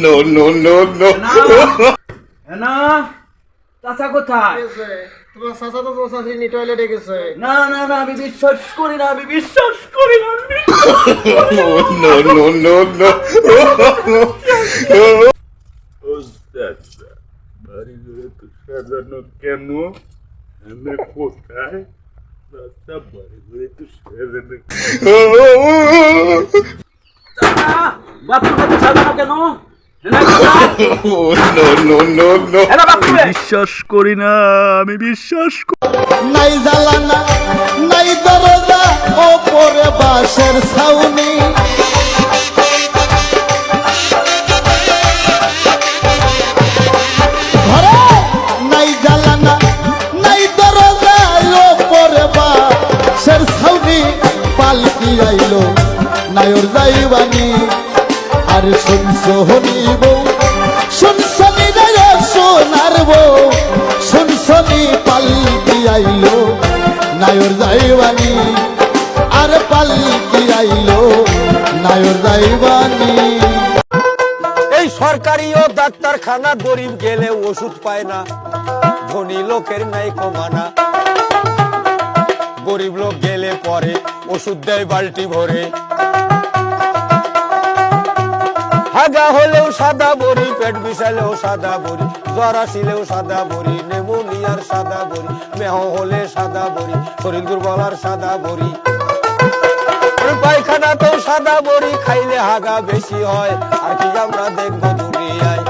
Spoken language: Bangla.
No, no, no, no. না চাচা কোথায়? তোমার চাচা তো তোমার চাচি টয়লেটে গেছে। না না না আমি বিশ্বাস করি না, আমি বিশ্বাস করি না। No, no, no, no. বাড়ি ঘরে তো সাজানো কেন? আমি কোথায়? বাড়ি ঘরে তো সাজানো বাথরুমে সাজানো কেন? No, no, no, no. বিশ্বাস করি না, আমি বিশ্বাস করি। নাই জ্বালানা নাই দরজা ওপরে বাঁশের ছাউনি ঘরে নাই জ্বালানা নাই দরজা ওপরে বাঁশের ছাউনি পালকি আইলো নায়র যাইবানি আর শুনছনি বউ শুনছনি রে সোনার বউ শুনছনি পালকি আইলো নায়র যাইবানি আর পালকি আইলো নায়র যাইবানি। এই সরকারি ও ডাক্তারখানা গরিব গেলে ওষুধ পায় না, ধনী লোকের নাই কমানা। গরিব লোক গেলে পরে ওষুধ দেয় বালতি ভরে। হাগা হলেও সাদা বড়ি, পেট বিষালেও সাদা বড়ি, জ্বর আসিলেও সাদা বড়ি, নেমোনিয়ার সাদা বড়ি, মেহ হলে সাদা বড়ি, শরীর দুর্বল আর সাদা বড়ি। পায়খানাতেও সাদা বড়ি, খাইলে হাগা বেশি হয়। আর কি আমরা দেখবো দুনিয়ায়